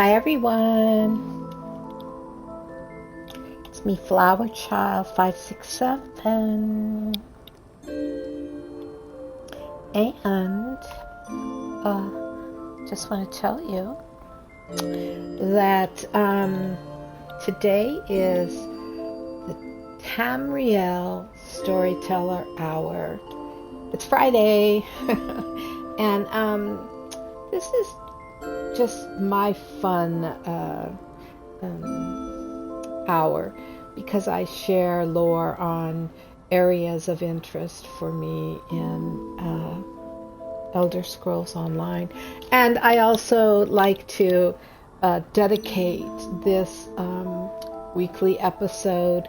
Hi everyone, it's me Flower Child 567, and just want to tell you that today is the Tamriel Storyteller Hour. It's Friday and this is just my fun hour because I share lore on areas of interest for me in Elderscrolls Online, and I also like to dedicate this weekly episode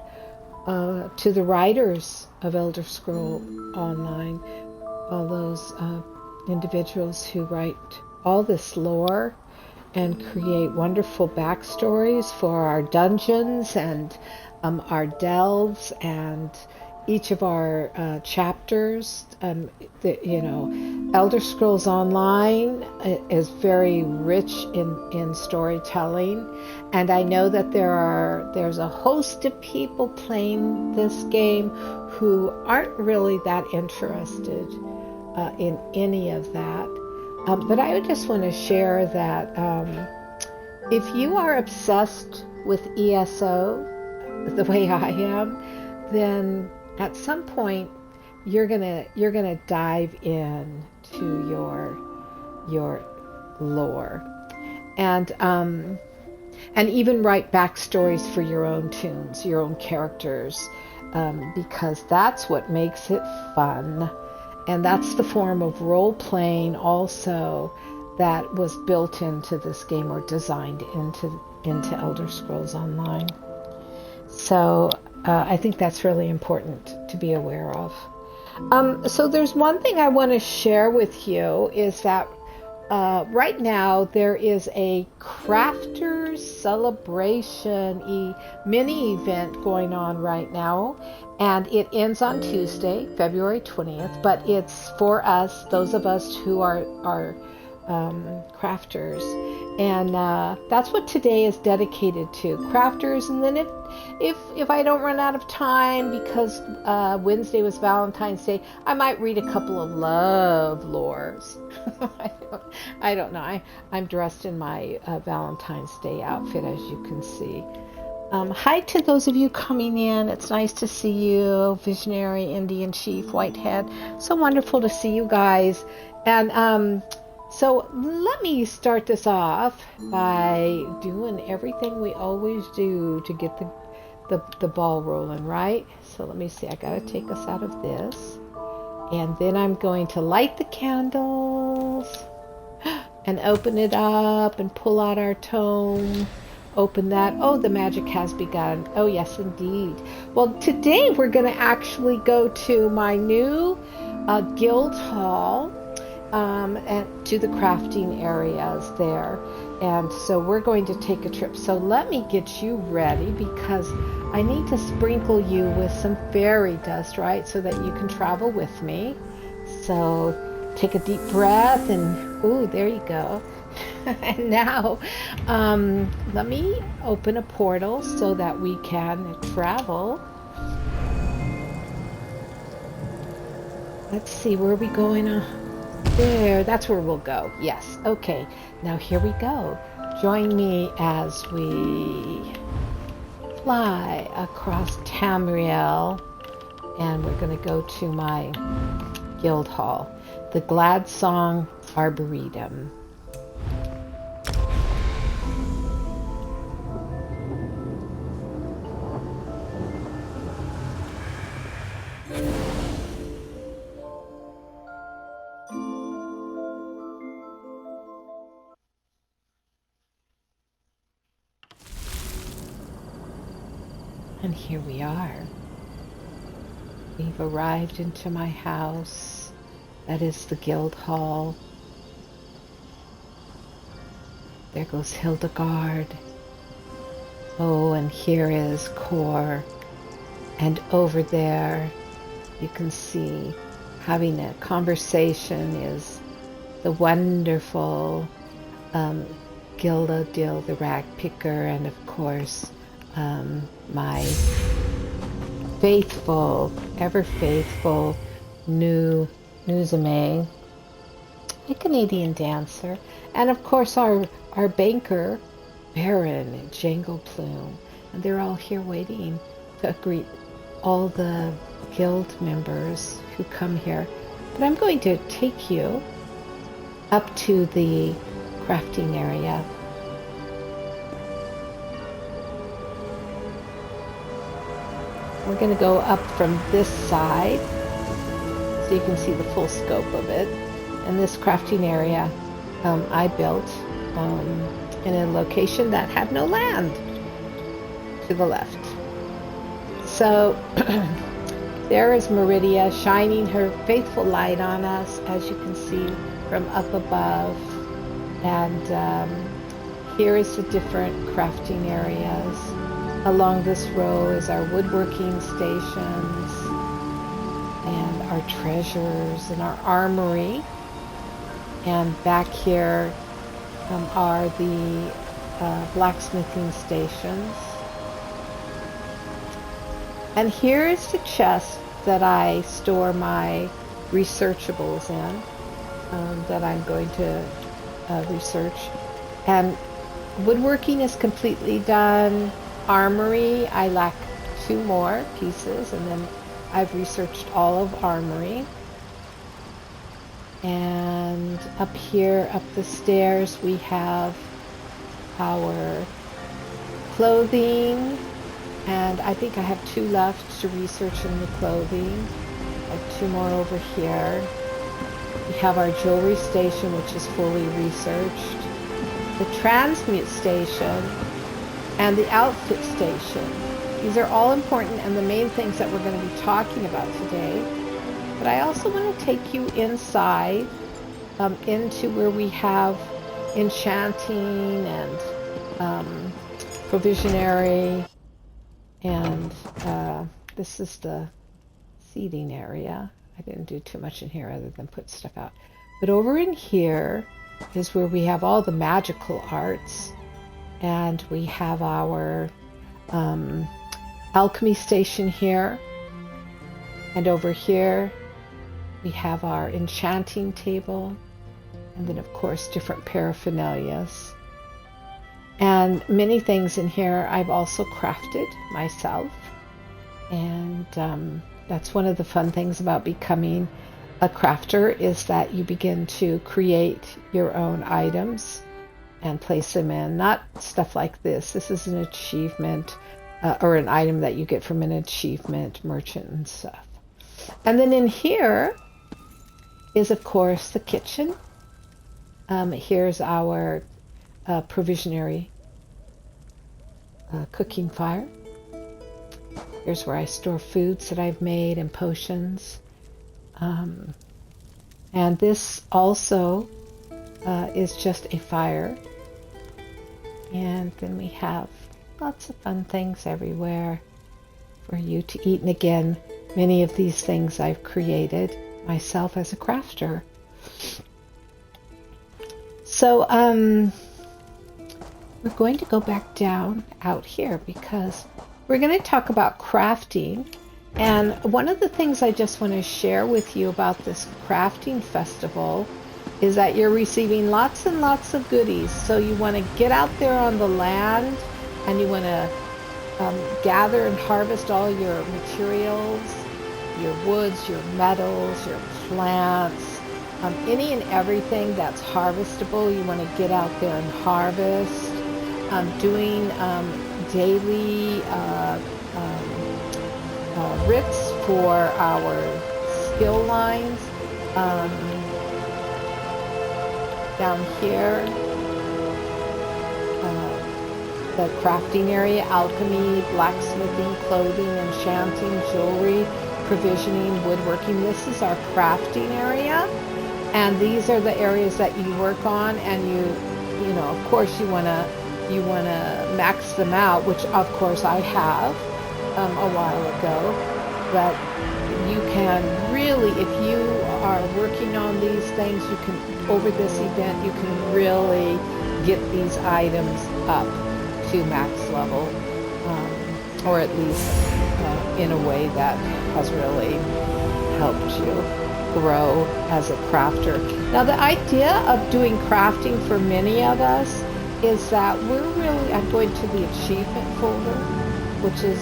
to the writers of Elder Scroll Online, all those individuals who write all this lore and create wonderful backstories for our dungeons and our delves and each of our chapters. Elder Scrolls Online is very rich in storytelling, and I know that there's a host of people playing this game who aren't really that interested in any of that. But I would just want to share that if you are obsessed with ESO the way I am, then at some point you're gonna dive in to your lore and even write backstories for your own tunes, your own characters, because that's what makes it fun. And that's the form of role-playing also that was built into this game or designed into Elder Scrolls Online. So I think that's really important to be aware of. So there's one thing I want to share with you is that right now there is a Crafters Celebration mini event going on right now, and it ends on Tuesday, February 20th, but it's for us, those of us who are crafters, and that's what today is dedicated to, crafters. And then if I don't run out of time, because Wednesday was Valentine's Day, I might read a couple of love lores. I don't know. I'm dressed in my Valentine's Day outfit, as you can see. Hi to those of you coming in. It's nice to see you, Visionary, Indian Chief, Whitehead. So wonderful to see you guys. And so let me start this off by doing everything we always do to get the ball rolling, right? So let me see. I got to take us out of this. And then I'm going to light the candles and open it up and pull out our tome. Open that. Oh, the magic has begun. Oh, yes, indeed. Well, today we're going to actually go to my new guild hall and to the crafting areas there. And so we're going to take a trip. So let me get you ready, because I need to sprinkle you with some fairy dust, right? So that you can travel with me. So take a deep breath and, ooh, there you go. And now let me open a portal so that we can travel. Let's see, where are we going? There, that's where we'll go. Yes, okay. Now here we go. Join me as we fly across Tamriel, and we're going to go to my guild hall, the Glad Song Arboretum. And here we are. We've arrived into my house. That is the guild hall. There goes Hildegard. Oh, and here is Kor. And over there, you can see having a conversation is the wonderful Gilda Dill, the rag picker, and of course my faithful, ever faithful Nuzame, a Canadian dancer, and of course our banker, Baron and Jango Plume, and they're all here waiting to greet all the guild members who come here. But I'm going to take you up to the crafting area. We're going to go up from this side so you can see the full scope of it. And this crafting area I built in a location that had no land to the left. So there is Meridia shining her faithful light on us, as you can see from up above. And here is the different crafting areas. Along this row is our woodworking stations and our treasures and our armory. And back here are the blacksmithing stations. And here is the chest that I store my researchables in, that I'm going to research. And woodworking is completely done. Armory, I lack 2 more pieces, and then I've researched all of armory. And up here, up the stairs, we have our clothing, and I think I have 2 left to research in the clothing. I have 2 more over here. We have our jewelry station, which is fully researched, the transmute station, and the outfit station. These are all important and the main things that we're going to be talking about today. But I also want to take you inside, into where we have enchanting and provisionary, and this is the seating area. I didn't do too much in here other than put stuff out. But over in here is where we have all the magical arts, and we have our alchemy station here, and over here we have our enchanting table, and then of course different paraphernalias. And many things in here I've also crafted myself, and that's one of the fun things about becoming a crafter, is that you begin to create your own items and place them in. Not stuff like this. This is an achievement or an item that you get from an achievement merchant and stuff. And then in here is, of course, the kitchen. Here's our provisionary cooking fire. Here's where I store foods that I've made and potions. And this also is just a fire. And then we have lots of fun things everywhere for you to eat. And again, many of these things I've created myself as a crafter. So we're going to go back down out here because we're going to talk about crafting. And one of the things I just want to share with you about this crafting festival is that you're receiving lots and lots of goodies. So you want to get out there on the land, and you want to gather and harvest all your materials, your woods, your metals, your plants, any and everything that's harvestable. You want to get out there and harvest. Doing daily writs for our skill lines. Down here, the crafting area, alchemy, blacksmithing, clothing, enchanting, jewelry, provisioning, woodworking. This is our crafting area, and these are the areas that you work on, and you know, of course, you want to max them out, which of course I have a while ago. But you can really, if you are working on these things, you can over this event, you can really get these items up to max level, or at least in a way that has really helped you grow as a crafter. Now, the idea of doing crafting for many of us is that I'm going to the achievement folder, which is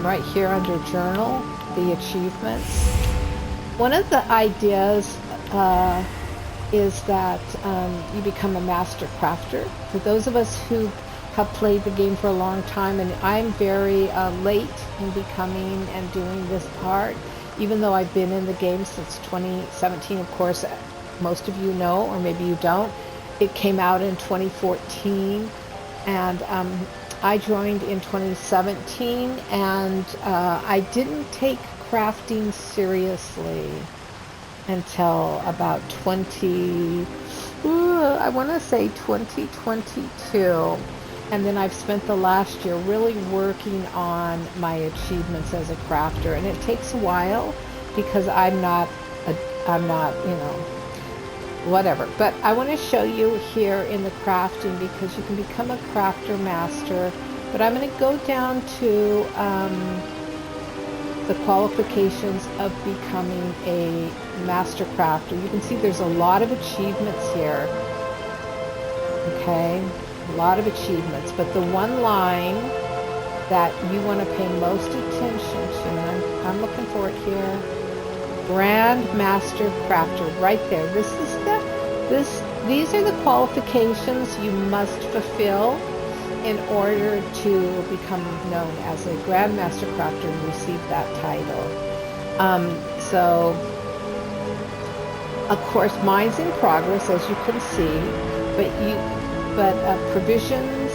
right here under journal, the achievements. One of the ideas is that you become a master crafter. For those of us who have played the game for a long time, and I'm very late in becoming and doing this part, even though I've been in the game since 2017, of course, most of you know, or maybe you don't. It came out in 2014, and I joined in 2017, and I didn't take crafting seriously until about 2022. And then I've spent the last year really working on my achievements as a crafter, and it takes a while because I'm not, whatever. But I want to show you here in the crafting, because you can become a crafter master. But I'm going to go down to the qualifications of becoming a master crafter. You can see there's a lot of achievements here. Okay, a lot of achievements. But the one line that you want to pay most attention to, and I'm looking for it here, Grand Master Crafter, right there. These are the qualifications you must fulfill in order to become known as a Grand Master Crafter and receive that title. So, of course, mine's in progress, as you can see, but Provisions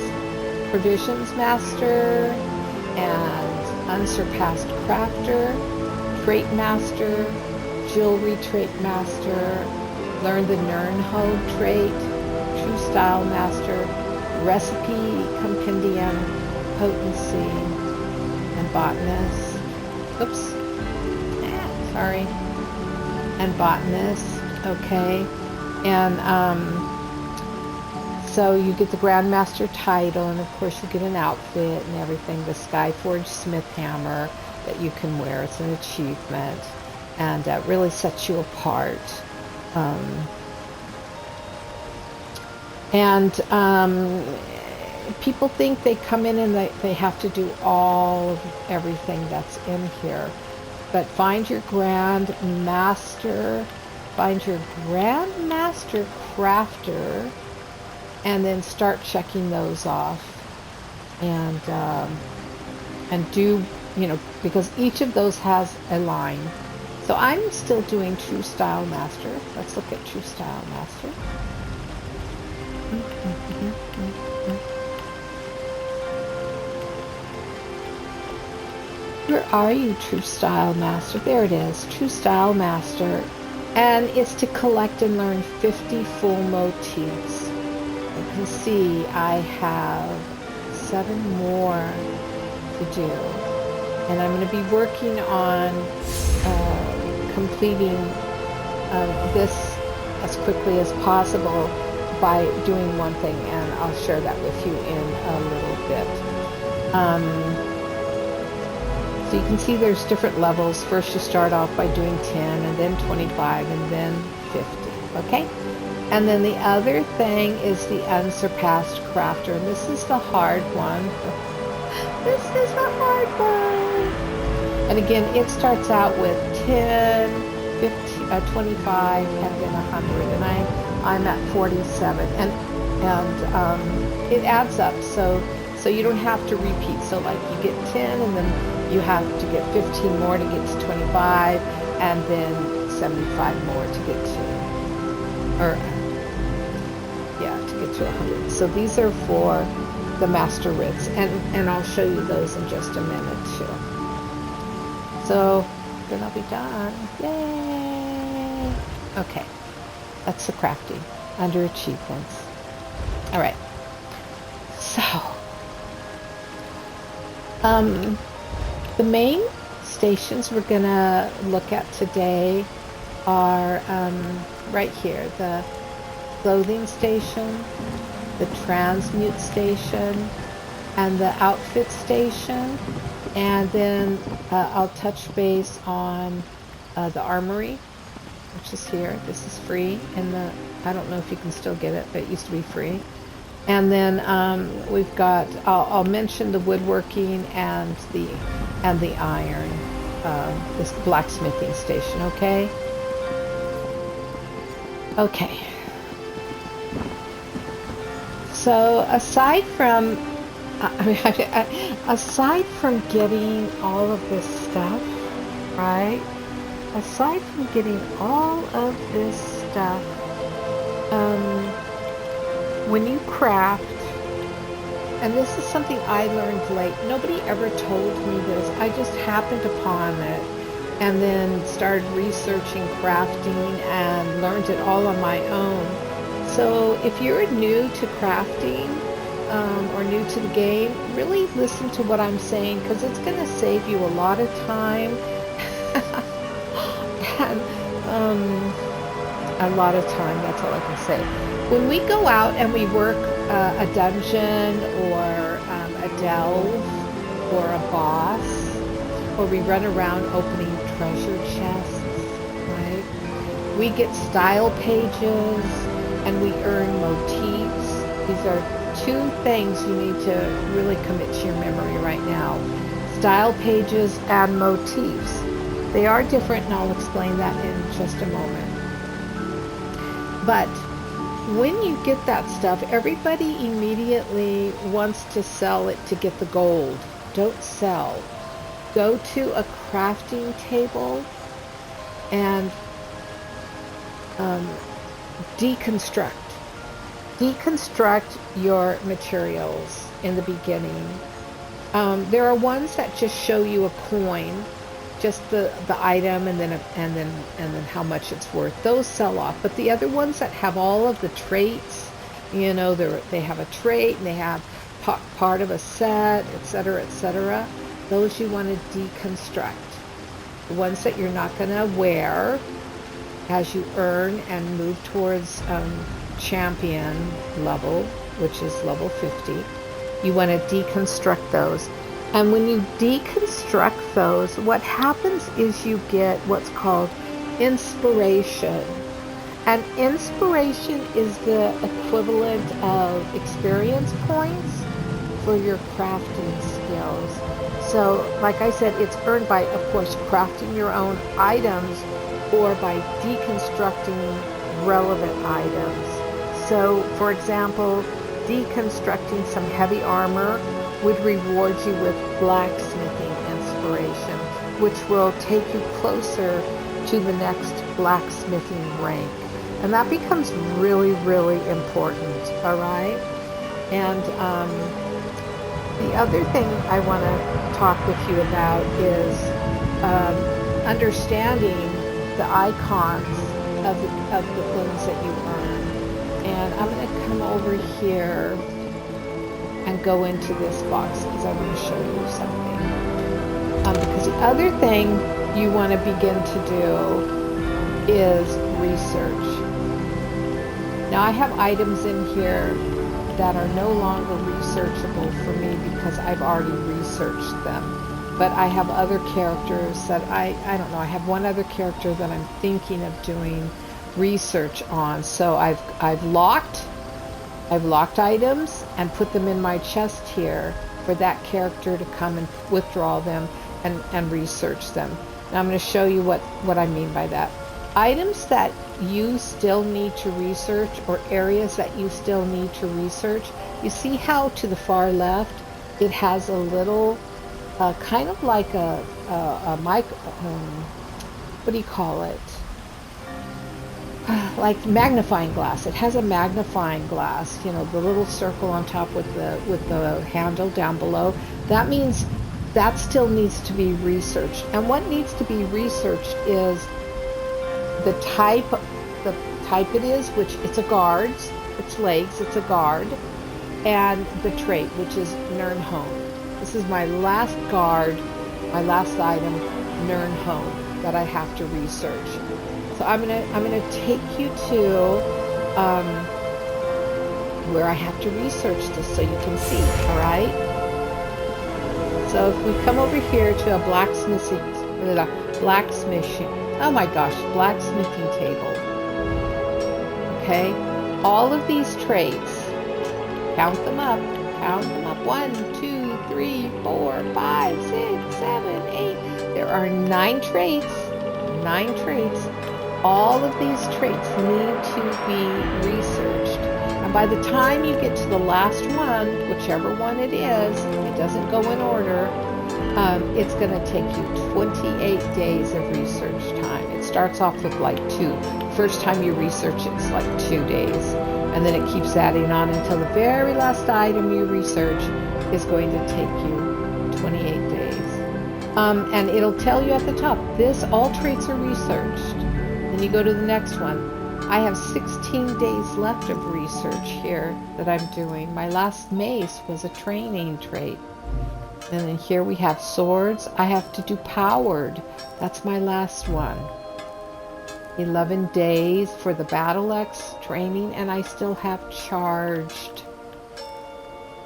Master and Unsurpassed Crafter, Trait Master, Jewelry Trait Master, Learn the Nernho Trait, True Style Master, Recipe Compendium, Potency, and Botanist. Oops. Sorry. And Botanist. Okay. And so you get the Grandmaster title, and of course you get an outfit and everything. The Skyforge Smith Hammer that you can wear. It's an achievement, and really sets you apart. People think they come in and they have to do everything that's in here. But find your Grandmaster Crafter, and then start checking those off. And do, because each of those has a line. So I'm still doing True Style Master. Let's look at True Style Master. Where are you, True Style Master? There it is, True Style Master. And it's to collect and learn 50 full motifs. You can see I have 7 more to do. And I'm going to be working on completing this as quickly as possible by doing one thing, and I'll share that with you in a little bit. So you can see there's different levels. First you start off by doing 10, and then 25, and then 50, okay? And then the other thing is the Unsurpassed Crafter, and this is the hard one. This is the hard one. And again, it starts out with 10, 15, 25, and then 100, and I'm at 47, and it adds up, so you don't have to repeat. So like you get 10, and then you have to get 15 more to get to 25, and then 75 more to get to, to get to 100. So these are for the Master Writs, and I'll show you those in just a minute too. So then I'll be done. Yay! Okay. That's the crafting under achievements. All right. So, the main stations we're gonna look at today are right here, the clothing station, the transmute station, and the outfit station. And then I'll touch base on the armory, which is here. This is free, and I don't know if you can still get it, but it used to be free. And then we've got, I'll mention the woodworking and the iron, this blacksmithing station. Okay. Okay. So aside from getting all of this stuff, right? Aside from getting all of this stuff, when you craft, and this is something I learned late, nobody ever told me this, I just happened upon it and then started researching crafting and learned it all on my own. So if you're new to crafting or new to the game, really listen to what I'm saying, because it's going to save you a lot of time and a lot of time, that's all I can say. When we go out and we work a dungeon or a delve or a boss, or we run around opening treasure chests, right? We get style pages and we earn motifs. These are two things you need to really commit to your memory right now. Style pages and motifs. They are different, and I'll explain that in just a moment. But when you get that stuff, everybody immediately wants to sell it to get the gold. Don't sell. Go to a crafting table and deconstruct. Deconstruct your materials in the beginning. There are ones that just show you a coin, just the item, and then how much it's worth. Those sell off. But the other ones that have all of the traits, you know, they have a trait and they have part of a set, etc., etc. Those you want to deconstruct. The ones that you're not going to wear as you earn and move towards champion level, which is level 50. You want to deconstruct those. And when you deconstruct those, what happens is you get what's called inspiration. And inspiration is the equivalent of experience points for your crafting skills. So, like I said, it's earned by, of course, crafting your own items or by deconstructing relevant items. So, for example, deconstructing some heavy armor would reward you with blacksmithing inspiration, which will take you closer to the next blacksmithing rank. And that becomes really, really important, all right? And the other thing I want to talk with you about is understanding the icons of the things that you earn. And I'm going to come over here and go into this box because I want to show you something. Because the other thing you want to begin to do is research. Now I have items in here that are no longer researchable for me because I've already researched them. But I have other characters that I don't know, I have one other character that I'm thinking of doing research on. So I've locked items and put them in my chest here for that character to come and withdraw them and research them. Now I'm going to show you what I mean by that. Items that you still need to research, or areas that you still need to research. You see how to the far left it has a little kind of like a mic, what do you call it? Like magnifying glass. It has a magnifying glass, you know, the little circle on top with the handle down below. That means that still needs to be researched. And what needs to be researched is the type it is, which it's a guard, its legs, it's a guard, and the trait, which is Nernhone. This is my last guard, my last item, Nernhone, that I have to research. So I'm gonna take you to where I have to research this so you can see. All right. So if we come over here to a blacksmithing. Oh my gosh, blacksmithing table. Okay, all of these traits. Count them up. Count them up. 1, 2, 3, 4, 5, 6, 7, 8. There are 9 traits. 9 traits. All of these traits need to be researched. And by the time you get to the last one, whichever one it is, it doesn't go in order, it's going to take you 28 days of research time. It starts off with like 2. First time you research, it's like 2 days. And then it keeps adding on until the very last item you research is going to take you 28 days. And it'll tell you at the top, all traits are researched. Then you go to the next one. I have 16 days left of research here that I'm doing. My last mace was a training trait. And then here we have swords. I have to do powered. That's my last one. 11 days for the battle axe training, and I still have charged.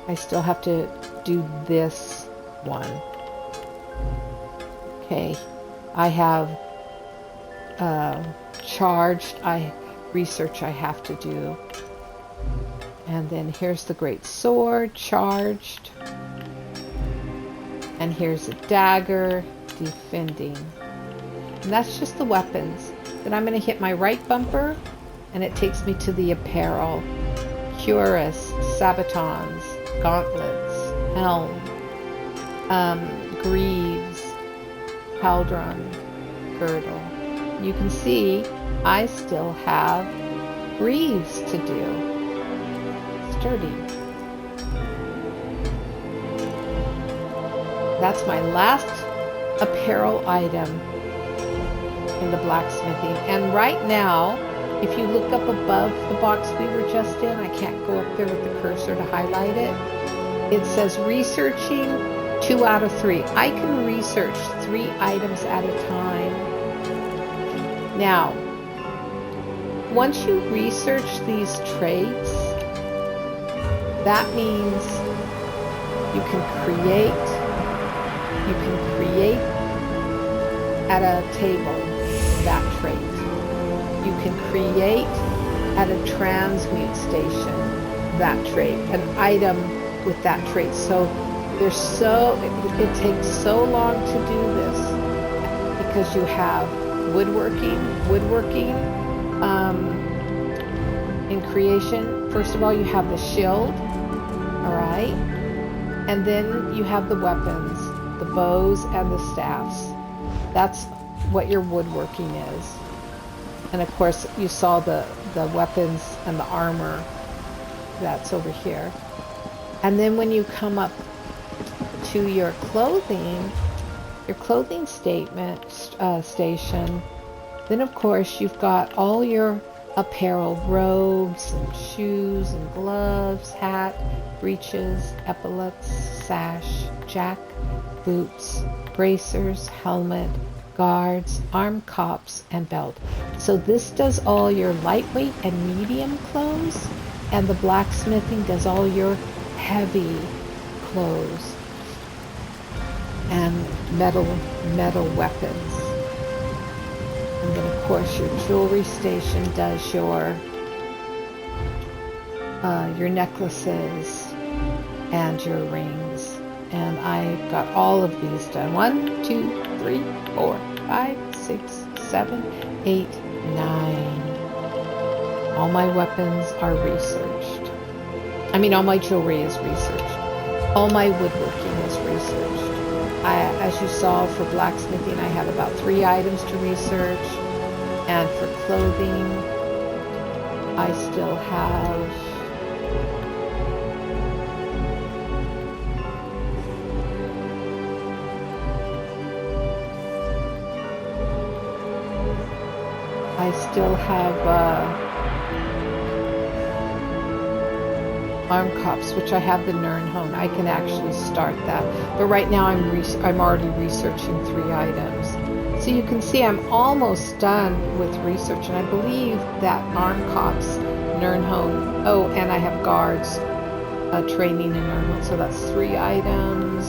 I still have to do this one. Okay, I have charged. Research I have to do. And then here's the great sword, charged. And here's a dagger, defending. And that's just the weapons. Then I'm going to hit my right bumper, and it takes me to the apparel. Cuirass, sabatons, gauntlets, helm, greaves, pauldron, girdle. You can see I still have greaves to do. Sturdy. That's my last apparel item in the blacksmithing. And right now, if you look up above the box we were just in, I can't go up there with the cursor to highlight it. It says researching 2 out of 3. I can research 3 items at a time. Now, once you research these traits, that means you can create at a table that trait. You can create at a transmute station that trait, an item with that trait. So it takes so long to do this because you have woodworking in creation. First of all, you have the shield, all right, and then you have the weapons, the bows and the staffs. That's what your woodworking is. And of course, you saw the weapons and the armor. That's over here. And then when you come up to your clothing station, then of course you've got all your apparel, robes and shoes and gloves, hat, breeches, epaulets, sash, jack, boots, bracers, helmet, guards, arm cops, and belt. So this does all your lightweight and medium clothes, and the blacksmithing does all your heavy clothes and metal weapons. And then of course your jewelry station does your necklaces and your rings. And I got all of these done. 1, 2, 3, 4, 5, 6, 7, 8, 9. All my weapons are researched. I mean, all my jewelry is researched. All my woodworking is researched. As you saw, for blacksmithing, I have about 3 items to research. And for clothing, I still have arm cops, which I have the Nirnhone. I can actually start that. But right now I'm already researching 3 items. So you can see I'm almost done with research, and I believe that Arncops, Nernhone, oh, and I have guards training in Nernhone, so that's 3 items.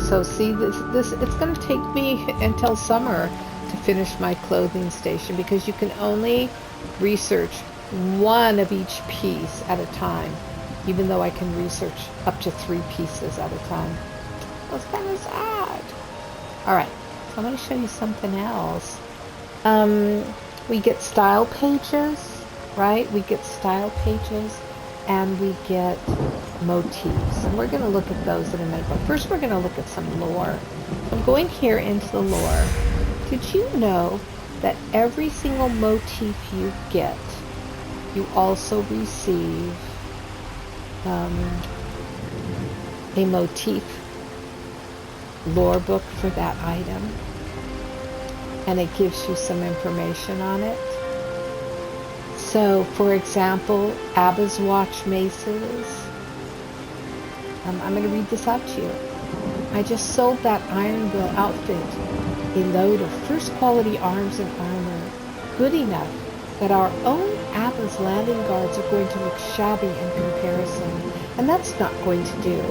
So see, this it's going to take me until summer to finish my clothing station, because you can only research 1 of each piece at a time, even though I can research up to 3 pieces at a time. That's kind of sad. Alright, so I'm going to show you something else. We get style pages, right? We get style pages, and we get motifs. And we're going to look at those in a minute. But first we're going to look at some lore. I'm going here into the lore. Did you know that every single motif you get, you also receive a motif lore book for that item? And it gives you some information on it. So, for example, Abahs watch maces. I'm going to read this out to you. I just sold that Ironville outfit a load of first quality arms and armor, good enough that our own Abahs landing guards are going to look shabby in comparison, and that's not going to do.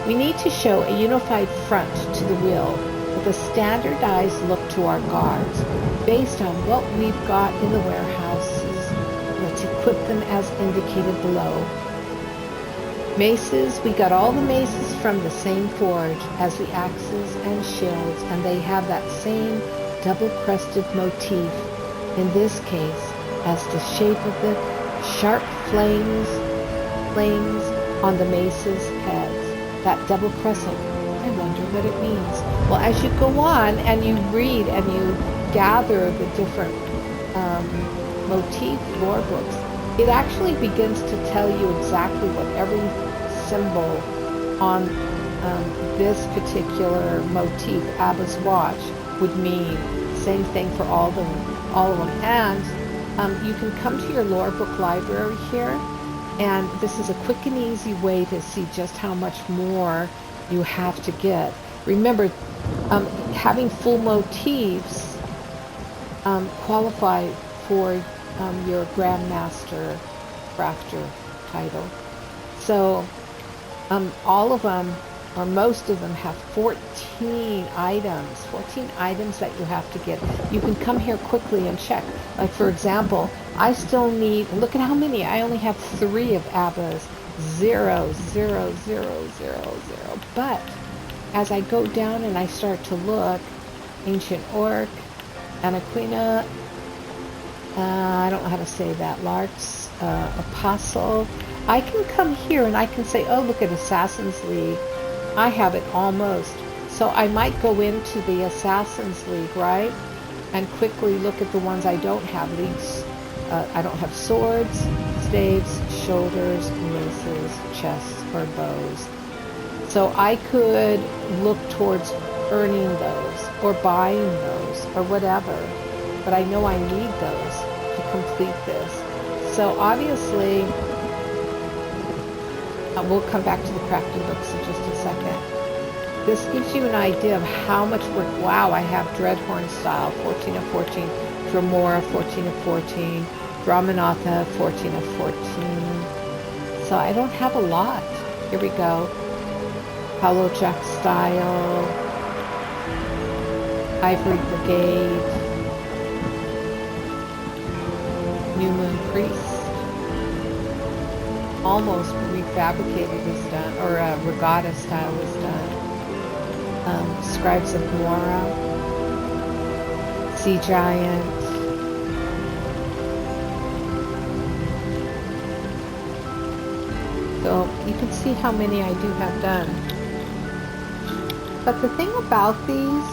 We need to show a unified front to the will, with a standardized look to our guards, based on what we've got in the warehouses. Let's equip them as indicated below. Maces, we got all the maces from the same forge as the axes and shields, and they have that same double-crested motif, in this case, as the shape of the sharp flames on the maces' heads. That double crescent, I wonder what it means. Well, as you go on and you read and you gather the different motif lore books, it actually begins to tell you exactly what every symbol on this particular motif, Abah's watch, would mean. Same thing for all of them. And you can come to your lore book library here, and this is a quick and easy way to see just how much more you have to get. Remember, having full motifs qualify for your Grandmaster Crafter title. So all of them, or most of them, have 14 items that you have to get. You can come here quickly and check. Like, for example, I still need, look at how many. I only have 3 of Abah's. 0, 0, 0, 0, 0. But as I go down and I start to look, Ancient Orc, Anaquina, I don't know how to say that, Lark's Apostle. I can come here and I can say, oh, look at Assassin's League. I have it almost. So I might go into the Assassin's League, right? And quickly look at the ones I don't have. Leagues, I don't have swords, staves, shoulders, maces, chests, or bows. So I could look towards earning those or buying those or whatever. But I know I need those to complete this. So obviously, we'll come back to the crafting books in just a second. This gives you an idea of how much work. Wow, I have Dreadhorn style, 14 of 14. Dremora, 14 of 14. Dramanatha, 14 of 14. So I don't have a lot. Here we go. Hollowjack style. Ivory Brigade. New Moon Priest. Almost refabricated is done, or regatta style is done. Scribes of Mora, Sea Giant, so you can see how many I do have done. But the thing about these,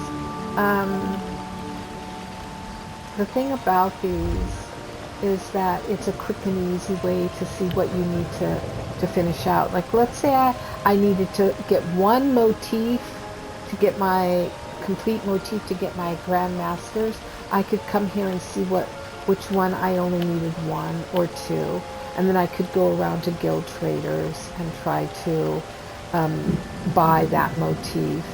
is that it's a quick and easy way to see what you need to finish out. Like, let's say I needed to get one motif to get my complete motif to get my Grandmasters. I could come here and see what which one I only needed one or two. And then I could go around to guild traders and try to buy that motif.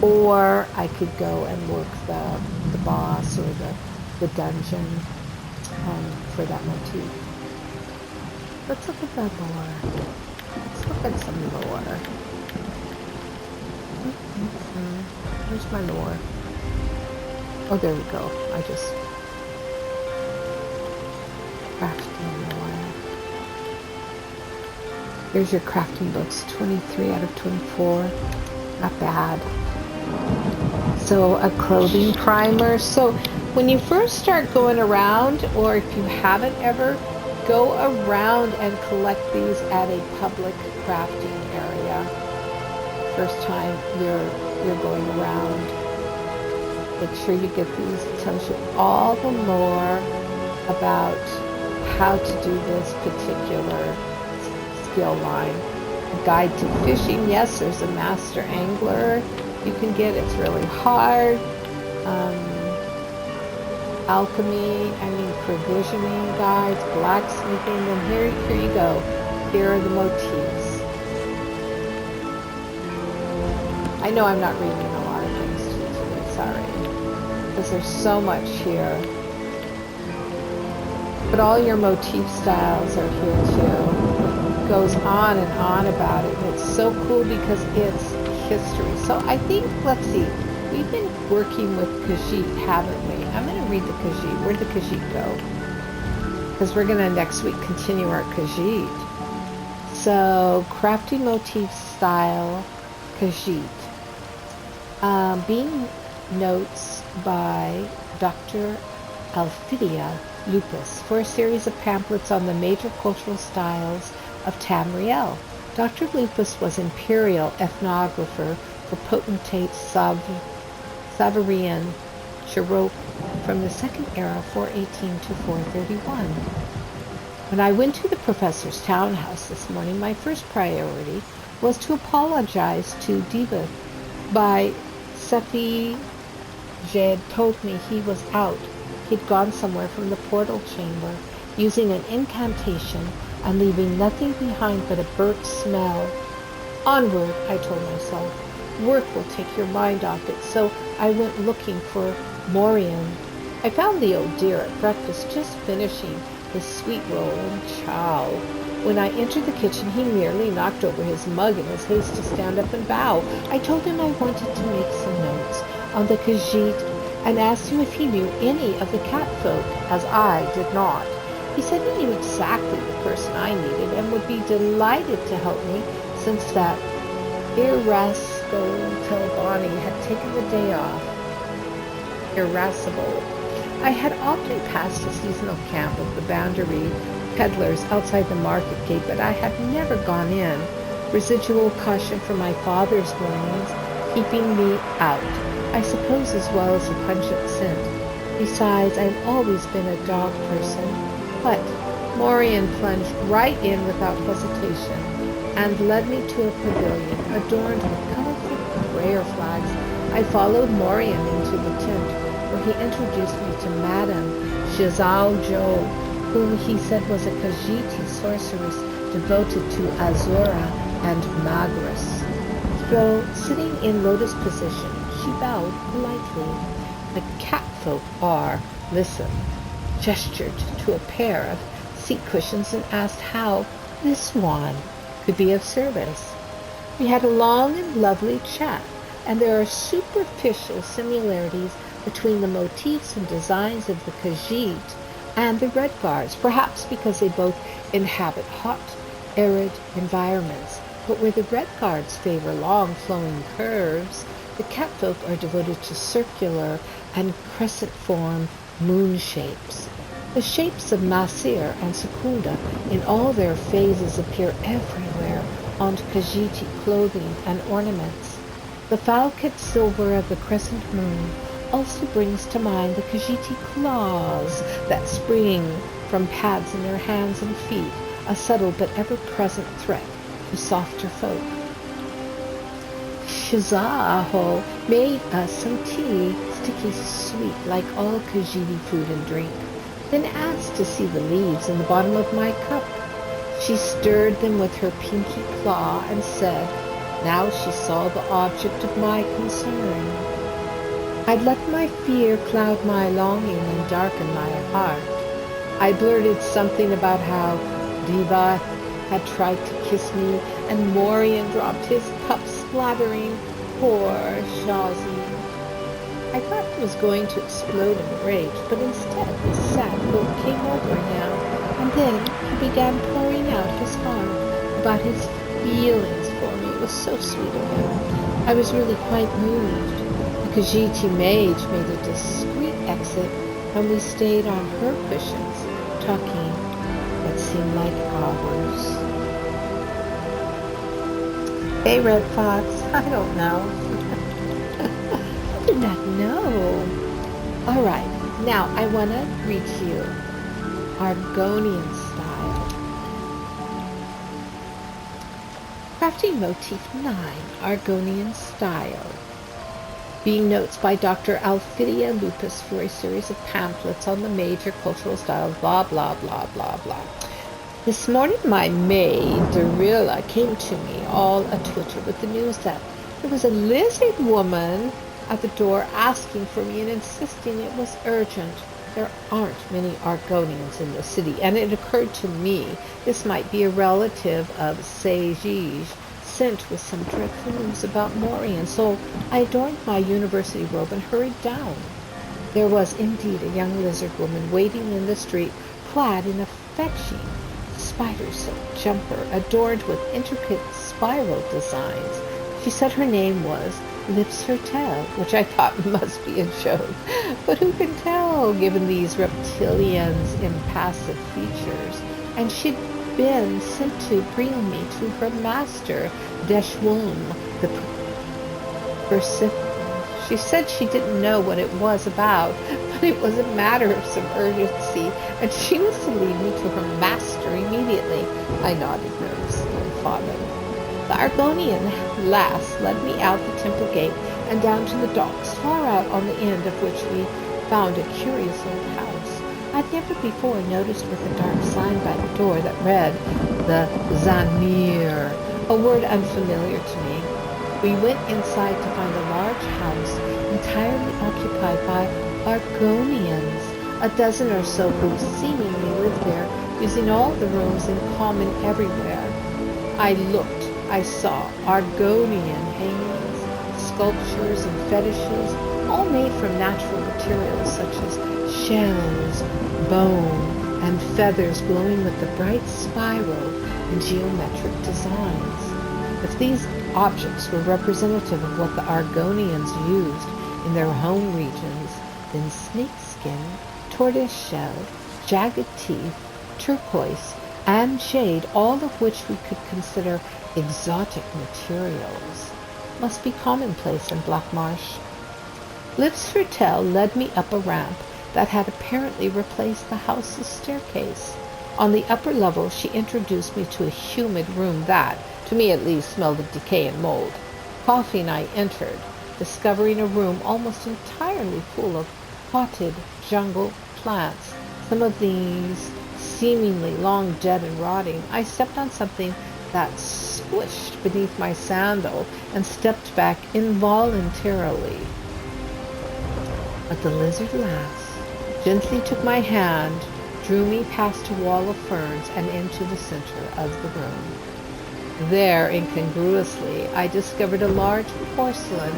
Or I could go and work the boss or the dungeon for that motif. Let's look at that lore. Let's look at some lore. Where's my lore? Oh, there we go. I just crafting lore. Here's your crafting books. 23 out of 24. Not bad. So a clothing primer. So when you first start going around, or if you haven't ever, go around and collect these at a public crafting area. First time you're going around, make sure you get these. It tells you all the lore about how to do this particular skill line. A guide to fishing. Yes, there's a master angler you can get. It's really hard. Alchemy, provisioning guides, blacksmithing, and here you go. Here are the motifs. I know I'm not reading a lot of things to you today, sorry, because there's so much here. But all your motif styles are here too. It goes on and on about it, and it's so cool because it's history. So I think, let's see, we've been working with Khajiit, haven't we? I'm going to read the Khajiit. Where'd the Khajiit go? Because we're going to next week continue our Khajiit. So, crafting motif style, Khajiit. Being notes by Dr. Alfidia Lupus for a series of pamphlets on the major cultural styles of Tamriel. Dr. Lupus was imperial ethnographer for potentate Savarian Cherokee from the Second Era, 418 to 431. When I went to the professor's townhouse this morning, my first priority was to apologize to Diva. By Sefi Jed told me he was out. He'd gone somewhere from the portal chamber, using an incantation and leaving nothing behind but a burnt smell. Onward, I told myself. Work will take your mind off it, so I went looking for Morian. I found the old dear at breakfast, just finishing his sweet roll and chow. When I entered the kitchen, he merely knocked over his mug in his haste to stand up and bow. I told him I wanted to make some notes on the Khajiit and asked him if he knew any of the cat folk, as I did not. He said he knew exactly the person I needed and would be delighted to help me, since that irascible Telbani had taken the day off. Irascible. I had often passed a seasonal camp of the boundary peddlers outside the market gate, but I had never gone in. Residual caution from my father's warnings keeping me out, I suppose, as well as a pungent scent. Besides, I've always been a dog person. But Morian plunged right in without hesitation and led me to a pavilion adorned with colorful prayer flags. I followed Morian into the tent, where he introduced me to Madame Shizao Jo, whom he said was a Khajiit sorceress devoted to Azura and Magris. So, sitting in lotus position, she bowed politely. The catfolk are, listen, gestured to a pair of seat cushions and asked how this one could be of service. We had a long and lovely chat, and there are superficial similarities between the motifs and designs of the Khajiit and the Red Guards, perhaps because they both inhabit hot, arid environments. But where the Red Guards favor long, flowing curves, the catfolk are devoted to circular and crescent-form moon shapes. The shapes of Nasir and Secunda in all their phases appear everywhere on Khajiiti clothing and ornaments. The falcate silver of the crescent moon also brings to mind the Khajiiti claws that spring from pads in their hands and feet, a subtle but ever-present threat to softer folk. Shizaaho made us some tea, sticky sweet like all Khajiiti food and drink. then asked to see the leaves in the bottom of my cup. She stirred them with her pinky claw and said, now she saw the object of my concern. I'd let my fear cloud my longing and darken my heart. I blurted something about how Diva had tried to kiss me, and Morian dropped his cup, splattering poor Shazi. I thought he was going to explode in rage, but instead this sad look came over him, and then he began pouring out his heart about his feelings for me. It was so sweet of him. I was really quite moved. The Khajiit mage made a discreet exit, and we stayed on her cushions, talking what seemed like hours. Hey, Red Fox, I don't know. I did not know. All right, now I want to read to you Argonian style. Crafting Motif 9, Argonian style. Being notes by Dr. Alfidia Lupus for a series of pamphlets on the major cultural styles, blah, blah, blah, blah, blah. This morning my maid, Darilla, came to me all a-twitter with the news that there was a lizard woman at the door asking for me and insisting it was urgent. There aren't many Argonians in the city, and it occurred to me this might be a relative of Sajij, sent with some dreadful news about Morian, so I adorned my university robe and hurried down. There was indeed a young lizard woman waiting in the street, clad in a fetching spider silk jumper adorned with intricate spiral designs. She said her name was Lipsfertel, which I thought must be a joke, but who can tell given these reptilians' impassive features, and she'd been sent to bring me to her master, Deshwum, the Persiphan. She said she didn't know what it was about, but it was a matter of some urgency, and she was to lead me to her master immediately. I nodded nervously and followed. The Argonian lass led me out the temple gate and down to the docks, far out on the end of which we found a curious old house. I'd never before noticed with a dark sign by the door that read the Zanir, a word unfamiliar to me. We went inside to find a large house entirely occupied by Argonians, a dozen or so who seemingly lived there, using all the rooms in common everywhere. I looked. I saw Argonian hangings, sculptures, and fetishes, all made from natural materials such as shells, bone, and feathers glowing with the bright spiral and geometric designs. If these objects were representative of what the Argonians used in their home regions, then snakeskin, tortoiseshell, jagged teeth, turquoise, and jade, all of which we could consider exotic materials, must be commonplace in Black Marsh. Lipsfertel led me up a ramp that had apparently replaced the house's staircase. On the upper level, she introduced me to a humid room that, to me at least, smelled of decay and mold. Coughing, I entered, discovering a room almost entirely full of potted jungle plants, some of these seemingly long dead and rotting. I stepped on something that squished beneath my sandal and stepped back involuntarily. But the lizard lass gently took my hand, drew me past a wall of ferns and into the center of the room. There, incongruously, I discovered a large porcelain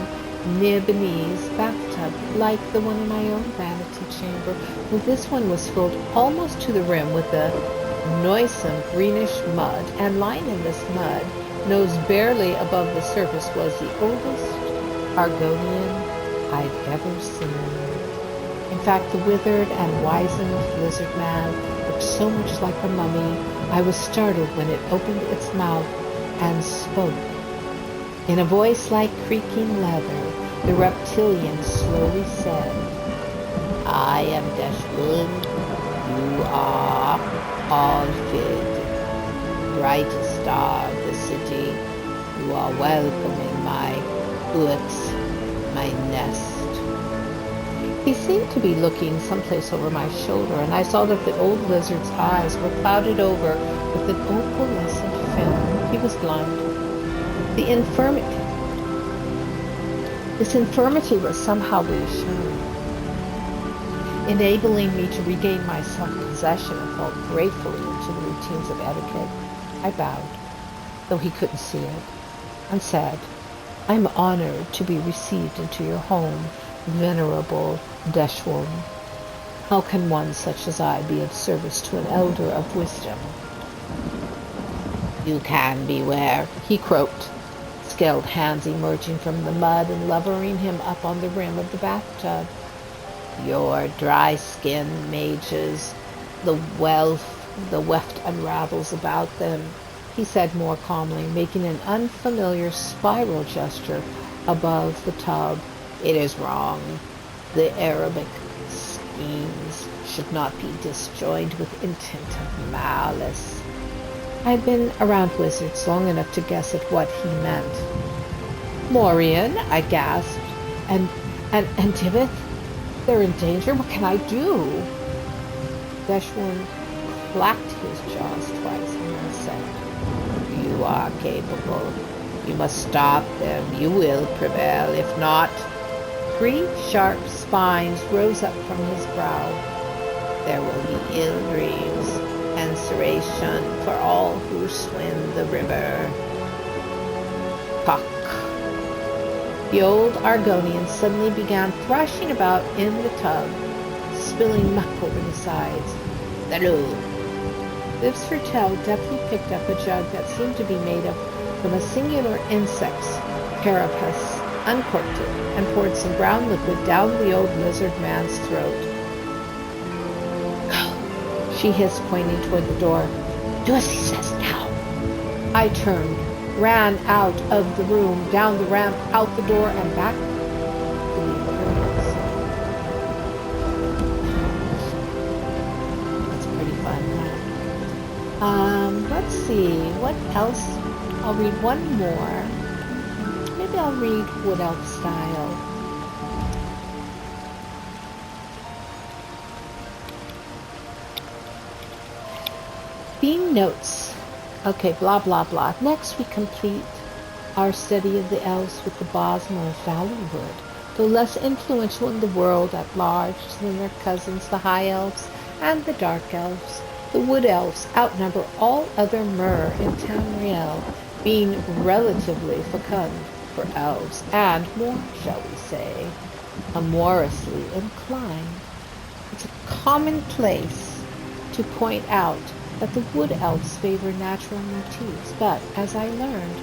Nibonese bathtub, like the one in my own vanity chamber, but this one was filled almost to the rim with a noisome greenish mud, and lying in this mud, nose barely above the surface, was the oldest Argonian I'd ever seen. In fact, the withered and wizened lizard man looked so much like a mummy, I was startled when it opened its mouth and spoke. In a voice like creaking leather, the reptilian slowly said, I am Deshwum. You are Alfid, brightest star of the city. You are welcome in my Uts, my nest. He seemed to be looking someplace over my shoulder, and I saw that the old lizard's eyes were clouded over with an opalescent film. He was blind. This infirmity was somehow reassuring, enabling me to regain my self-possession and fall gratefully into the routines of etiquette. I bowed, though he couldn't see it, and said, "I'm honored to be received into your home, venerable Deshwon. How can one such as I be of service to an elder of wisdom?" "You can beware," he croaked, scaled hands emerging from the mud and levering him up on the rim of the bathtub. "Your dry-skinned mages, the weft unravels about them," he said more calmly, making an unfamiliar spiral gesture above the tub. "It is wrong. The Arabic schemes should not be disjoined with intent of malice." I had been around wizards long enough to guess at what he meant. "Morian," I gasped, and Tibeth? They're in danger? What can I do?" Deshwon clacked his jaws twice and then said, "You are capable. You must stop them. You will prevail. If not..." 3 sharp spines rose up from his brow. "There will be ill dreams and serration for all who swim the river." Cock. The old Argonian suddenly began thrashing about in the tub, spilling muck over the sides. "Hello." Liv's Fertel deftly picked up a jug that seemed to be made from a singular insect's carapace, uncorked it, and poured some brown liquid down the old lizard man's throat. "Go," she hissed, pointing toward the door. "Do as he says now." I turned, ran out of the room, down the ramp, out the door, and back to the Imperial. That's pretty fun, huh? Let's see, what else? I'll read one more. Maybe I'll read Wood Elf style. Being notes. Okay, blah, blah, blah. Next, we complete our study of the elves with the Bosmer of Valenwood. Though less influential in the world at large than their cousins, the High Elves and the Dark Elves, the Wood Elves outnumber all other Mer in Tamriel, being relatively fecund for elves, and more, shall we say, amorously inclined. It's a commonplace to point out that the Wood Elves favor natural motifs, but, as I learned,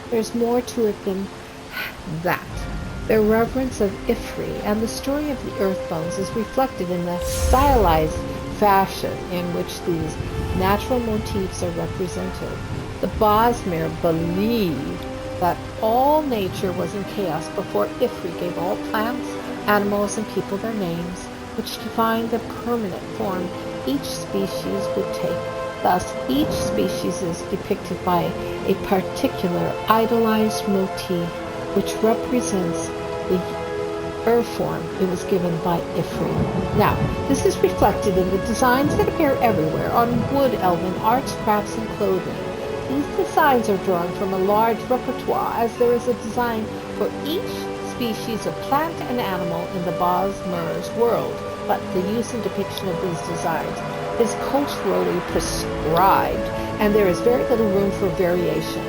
there's more to it than that. Their reverence of Ifri and the story of the Earthbones is reflected in the stylized fashion in which these natural motifs are represented. The Bosmer believe that all nature was in chaos before Ifri gave all plants, animals, and people their names, which defined the permanent form each species would take. Thus, each species is depicted by a particular idolized motif, which represents the earth form it was given by Ifri. Now, this is reflected in the designs that appear everywhere on wood elven arts, crafts, and clothing. These designs are drawn from a large repertoire, as there is a design for each species of plant and animal in the Bosmer's world, but the use and depiction of these designs is culturally prescribed, and there is very little room for variation.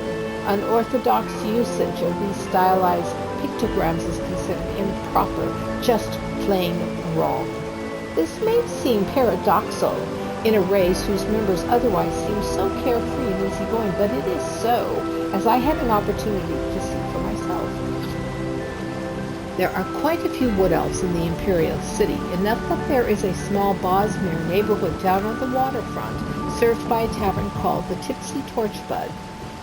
Unorthodox usage of these stylized pictograms is considered improper, just plain wrong. This may seem paradoxical in a race whose members otherwise seem so carefree and easygoing, but it is so, as I had an opportunity to see for myself. There are quite a few wood elves in the Imperial City, enough that there is a small Bosmer neighborhood down on the waterfront, served by a tavern called the Tipsy Torchbud.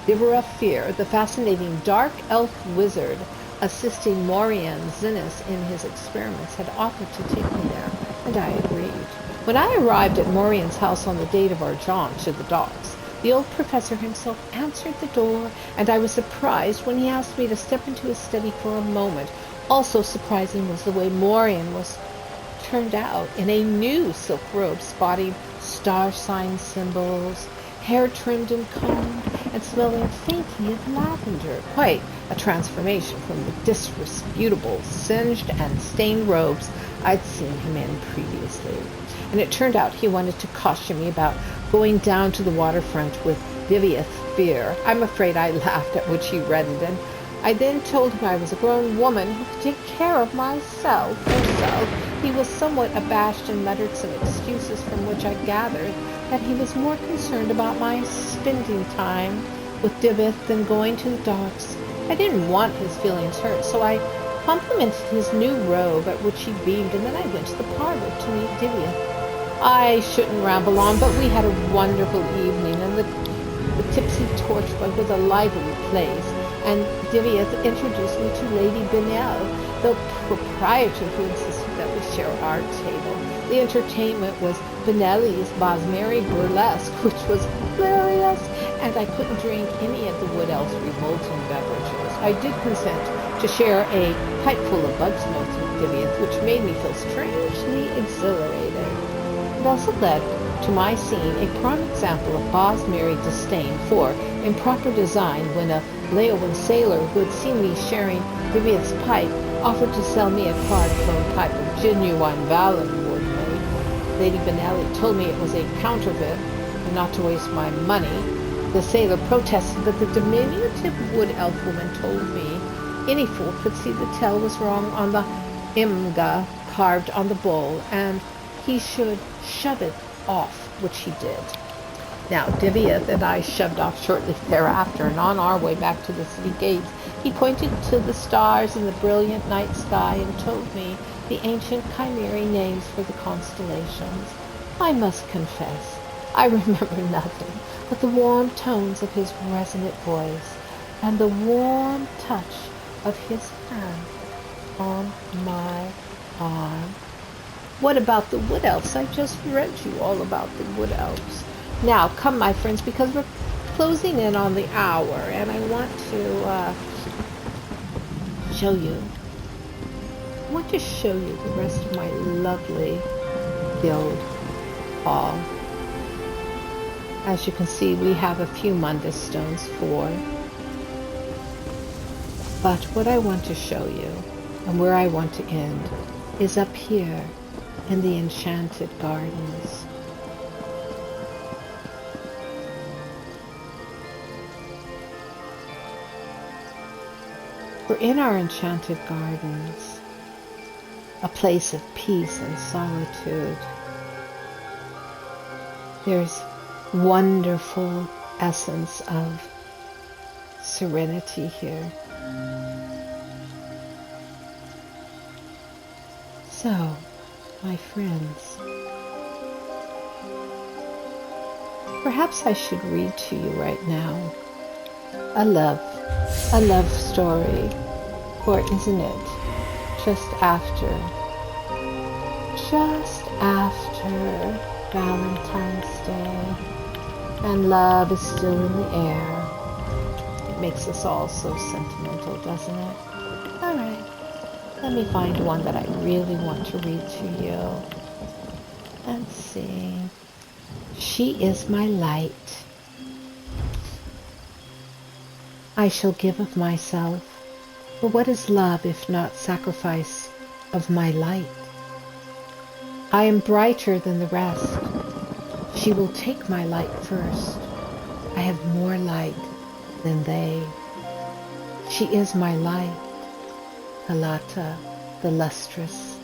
Giver of Fear, the fascinating dark elf wizard assisting Morian Zinnis in his experiments, had offered to take me there, and I agreed. When I arrived at Morian's house on the date of our jaunt to the docks, the old professor himself answered the door, and I was surprised when he asked me to step into his study for a moment. Also surprising was the way Morian was turned out in a new silk robe sporting star sign symbols, hair trimmed and combed, and smelling faintly of lavender. Quite a transformation from the disreputable, singed and stained robes I'd seen him in previously. And it turned out he wanted to caution me about going down to the waterfront with Vivieth Fear. I'm afraid I laughed, at which he reddened, and I then told him I was a grown woman who could take care of myself herself. He was somewhat abashed and muttered some excuses from which I gathered that he was more concerned about my spending time with Divith than going to the docks. I didn't want his feelings hurt, so I complimented his new robe, at which he beamed, and then I went to the parlor to meet Divith. I shouldn't ramble on, but we had a wonderful evening, and the Tipsy Torchwood was a lively place, and Divith introduced me to Lady Benel, the proprietor, who insisted that we share our table. The entertainment was Benelli's Bosmeri Burlesque, which was hilarious, and I couldn't drink any of the Wood Elf's revolting beverages. I did consent to share a pipeful of Bug's Notes with Divith, which made me feel strangely exhilarated. It also led to my seeing a prime example of Bosmeri disdain for improper design when a Leowan sailor who had seen me sharing Divith's pipe offered to sell me a card-flown pipe of genuine Valenwood made. Lady Benelli told me it was a counterfeit and not to waste my money. The sailor protested, but the diminutive wood elf woman told me any fool could see the tell was wrong on the Imga carved on the bowl, and he should shove it off, which he did. Now, Divith and I shoved off shortly thereafter, and on our way back to the city gates, he pointed to the stars in the brilliant night sky and told me the ancient Chimeri names for the constellations. I must confess, I remember nothing but the warm tones of his resonant voice and the warm touch of his hand on my arm. What about the Wood Elves? I just read you all about the Wood Elves. Now, come, my friends, because we're closing in on the hour, and I want to show you. I want to show you the rest of my lovely guild hall. As you can see, we have a few Mundus stones for. But what I want to show you, and where I want to end, is up here in the Enchanted Gardens. We're in our Enchanted Gardens, a place of peace and solitude. There's wonderful essence of serenity here. So, my friends, perhaps I should read to you right now a love story, or isn't it just after Valentine's Day, and love is still in the air. It makes us all so sentimental, doesn't it? All right, let me find one that I really want to read to you. Let's see. She is my light. I shall give of myself, for what is love if not sacrifice of my light? I am brighter than the rest. She will take my light first. I have more light than they. She is my light, Halata, the lustrous.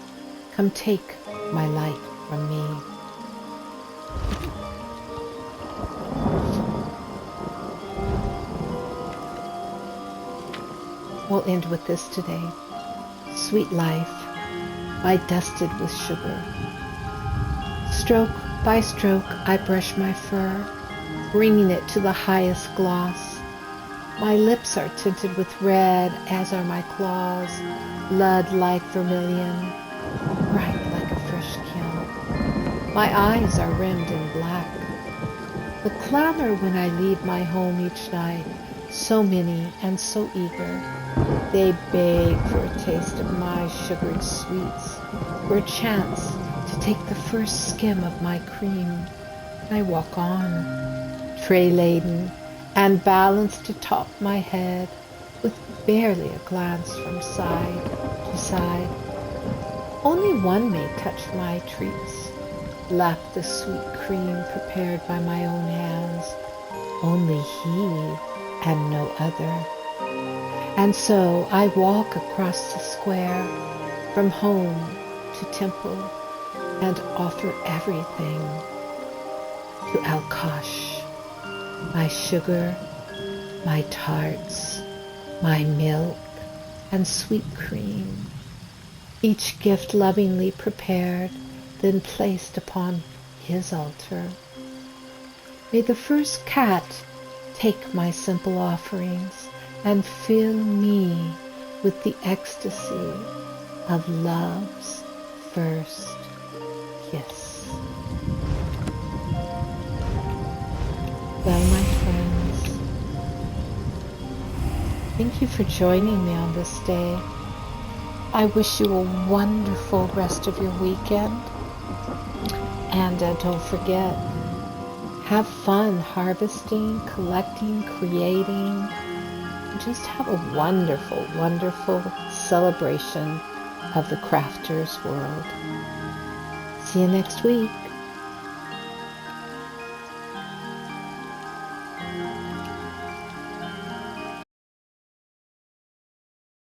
Come take my light from me. We'll end with this today. Sweet life, lie dusted with sugar. Stroke by stroke I brush my fur, bringing it to the highest gloss. My lips are tinted with red, as are my claws, blood like vermilion, bright like a fresh kiln. My eyes are rimmed in black. The clamor when I leave my home each night, so many and so eager. They beg for a taste of my sugared sweets, for a chance to take the first skim of my cream. I walk on, tray-laden and balanced atop my head, with barely a glance from side to side. Only one may touch my treats, lap the sweet cream prepared by my own hands. Only he and no other. And so I walk across the square, from home to temple, and offer everything to Alkosh. My sugar, my tarts, my milk, and sweet cream. Each gift lovingly prepared, then placed upon his altar. May the first cat take my simple offerings and fill me with the ecstasy of love's first kiss. Well, my friends, thank you for joining me on this day. I wish you a wonderful rest of your weekend. And don't forget, have fun harvesting, collecting, creating. Just have a wonderful, wonderful celebration of the crafter's world. See you next week.